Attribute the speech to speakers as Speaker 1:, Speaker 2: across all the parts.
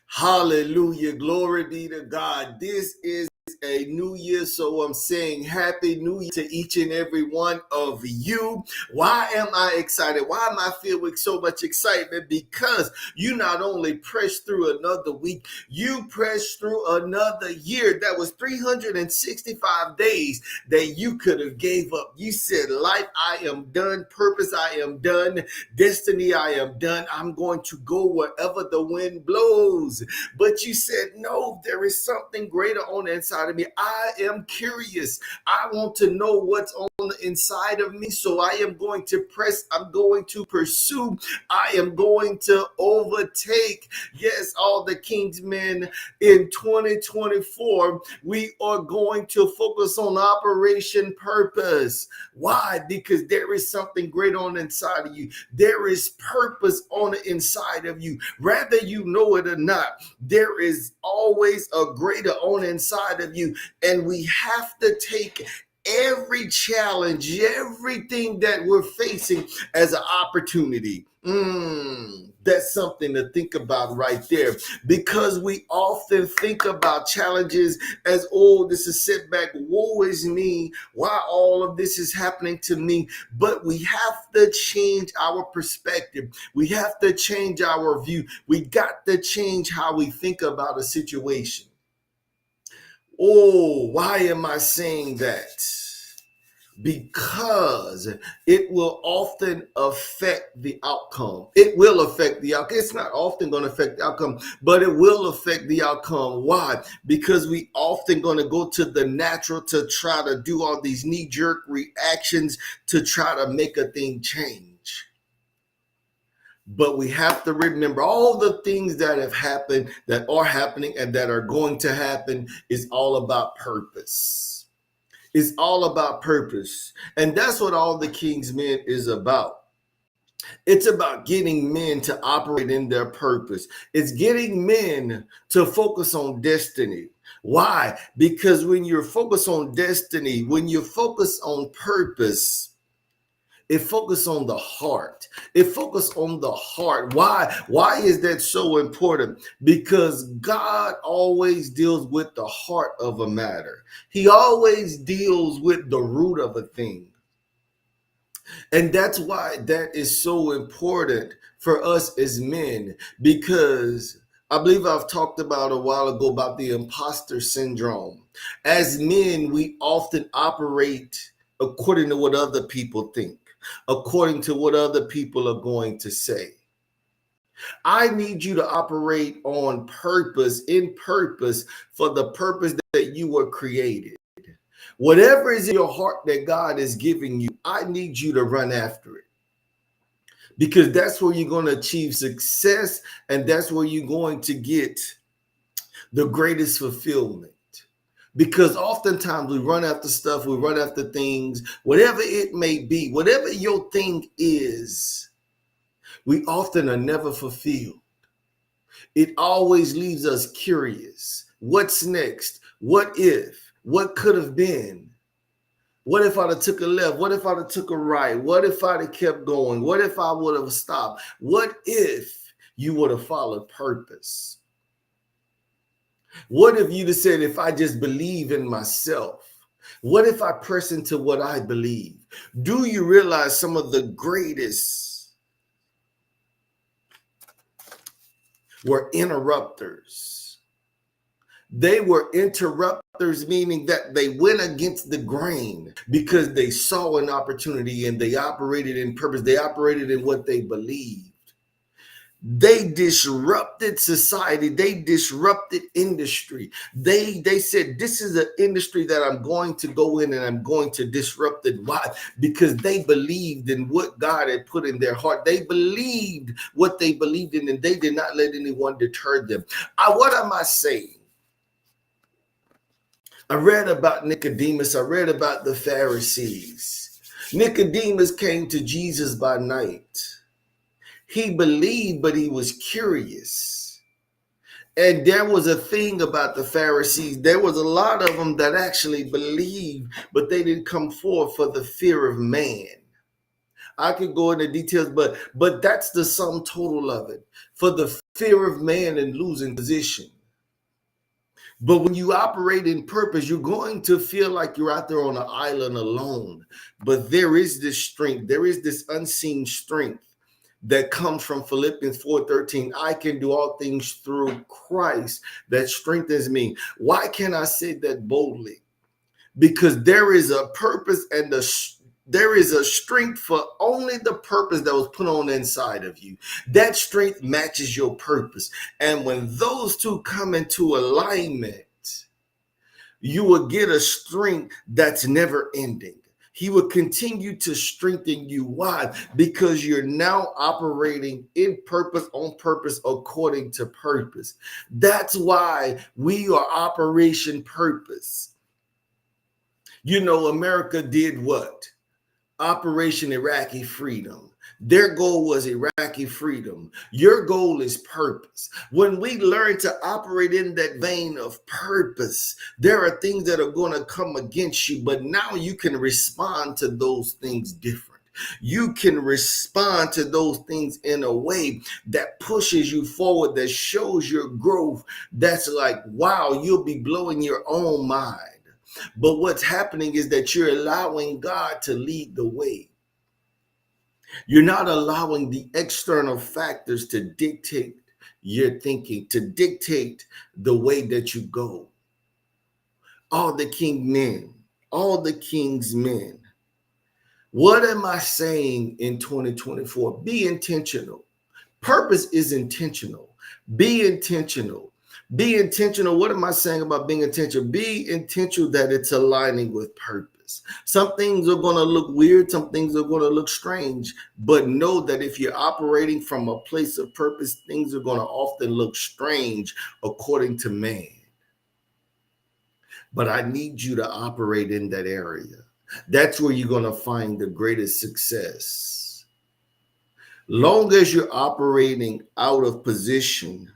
Speaker 1: Hallelujah. Glory be to God. This is a new year, so I'm saying happy new year to each and every one of you. Why am I excited? Why am I filled with so much excitement? Because you not only pressed through another week, you pressed through another year. That was 365 days that you could have gave up. You said, life, I am done. Purpose, I am done. Destiny, I am done. I'm going to go wherever the wind blows. But you said, no, there is something greater on the inside of me. I am curious. I want to know what's on the inside of me. So I am going to press. I'm going to pursue. I am going to overtake. Yes, all the King's men in 2024, we are going to focus on Operation Purpose. Why? Because there is something great on the inside of you. There is purpose on the inside of you. Whether you know it or not, there is always a greater on the inside of you. And we have to take every challenge, everything that we're facing as an opportunity. That's something to think about right there, because we often think about challenges as, oh, this is setback, woe is me, why all of this is happening to me. But we have to change our perspective. We have to change our view. We got to change how we think about a situation. Oh, why am I saying that? Because it will often affect the outcome. It will affect the outcome. It's not often going to affect the outcome, but it will affect the outcome. Why? Because we often going to go to the natural to try to do all these knee-jerk reactions to try to make a thing change. But we have to remember all the things that have happened, that are happening, and that are going to happen is all about purpose. It's all about purpose. And that's what all the King's Men is about. It's about getting men to operate in their purpose. It's getting men to focus on destiny. Why? Because when you're focused on destiny, when you focus on purpose, it focuses on the heart. It focuses on the heart. Why? Why is that so important? Because God always deals with the heart of a matter. He always deals with the root of a thing. And that's why that is so important for us as men, because I believe I've talked about a while ago about the imposter syndrome. As men, we often operate according to what other people think, according to what other people are going to say. I need you to operate on purpose, in purpose, for the purpose that you were created. Whatever is in your heart that God is giving you, I need you to run after it. Because that's where you're going to achieve success, and that's where you're going to get the greatest fulfillment. Because oftentimes we run after stuff, we run after things, whatever it may be, whatever your thing is, we often are never fulfilled. It always leaves us curious. What's next? What if? What could have been? What if I'd have took a left? What if I'd have took a right? What if I'd have kept going? What if I would have stopped? What if you would have followed purpose? What if you'd have said, if I just believe in myself? What if I press into what I believe? Do you realize some of the greatest were interrupters? They were interrupters, meaning that they went against the grain because they saw an opportunity and they operated in purpose. They operated in what they believed. They disrupted society. They disrupted industry. They said, this is an industry that I'm going to go in and I'm going to disrupt it. Why? Because they believed in what God had put in their heart. They believed what they believed in, and they did not let anyone deter them. What am I saying? I read about Nicodemus. I read about the Pharisees. Nicodemus came to Jesus by night. He believed, but he was curious. And there was a thing about the Pharisees. There was a lot of them that actually believed, but they didn't come forth for the fear of man. I could go into details, but that's the sum total of it. For the fear of man and losing position. But when you operate in purpose, you're going to feel like you're out there on an island alone. But there is this strength, there is this unseen strength that comes from Philippians 4:13. I can do all things through Christ that strengthens me. Why can I say that boldly? Because there is a purpose and there is a strength for only the purpose that was put on the inside of you. That strength matches your purpose. And when those two come into alignment, you will get a strength that's never ending. He will continue to strengthen you. Why? Because you're now operating in purpose, on purpose, according to purpose. That's why we are Operation Purpose. You know, America did what? Operation Iraqi Freedom. Their goal was Iraqi freedom. Your goal is purpose. When we learn to operate in that vein of purpose, there are things that are going to come against you, but now you can respond to those things different. You can respond to those things in a way that pushes you forward, that shows your growth. That's like, wow, you'll be blowing your own mind. But what's happening is that you're allowing God to lead the way. You're not allowing the external factors to dictate your thinking, to dictate the way that you go. All the king's men. What am I saying in 2024? Be intentional. Purpose is intentional. Be intentional. Be intentional. What am I saying about being intentional? Be intentional that it's aligning with purpose. Some things are going to look weird. Some things are going to look strange. But know that if you're operating from a place of purpose, things are going to often look strange according to man. But I need you to operate in that area. That's where you're going to find the greatest success. Long as you're operating out of position,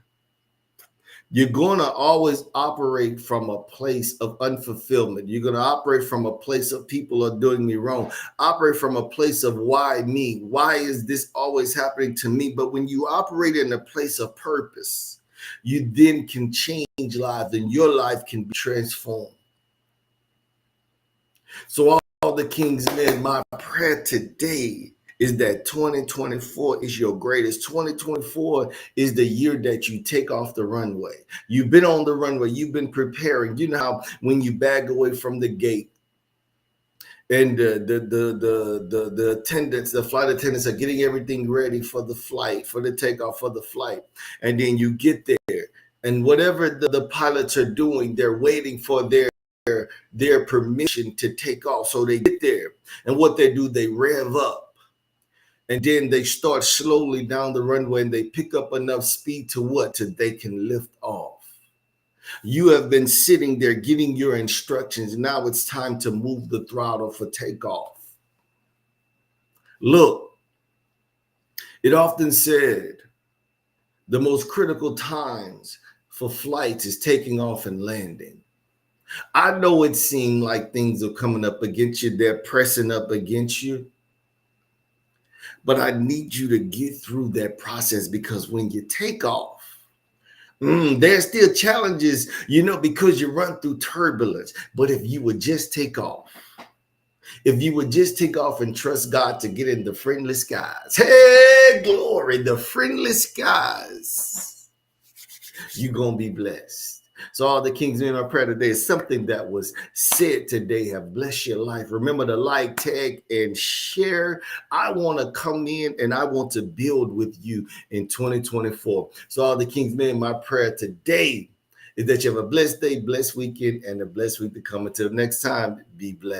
Speaker 1: you're going to always operate from a place of unfulfillment. You're going to operate from a place of people are doing me wrong. Operate from a place of why me? Why is this always happening to me? But when you operate in a place of purpose, you then can change lives and your life can be transformed. So all the king's men, my prayer today is that 2024 is your greatest. 2024 is the year that you take off the runway. You've been on the runway. You've been preparing. You know how when you bag away from the gate and the attendants, the flight attendants are getting everything ready for the flight, for the takeoff, for the flight. And then you get there and whatever the pilots are doing, they're waiting for their permission to take off. So they get there and what they do, they rev up. And then they start slowly down the runway and they pick up enough speed to what? So they can lift off. You have been sitting there getting your instructions. Now it's time to move the throttle for takeoff. Look, it often said the most critical times for flights is taking off and landing. I know it seemed like things are coming up against you. They're pressing up against you. But I need you to get through that process because when you take off, there's still challenges, because you run through turbulence. But if you would just take off, and trust God to get in the friendly skies, hey, glory, the friendly skies, you're going to be blessed. So all the kings in our prayer today is something that was said today have blessed your life. Remember to like, tag, and share. I want to come in and I want to build with you in 2024. So all the kings men, my prayer today is that you have a blessed day, blessed weekend, and a blessed week to come. Until next time, be blessed.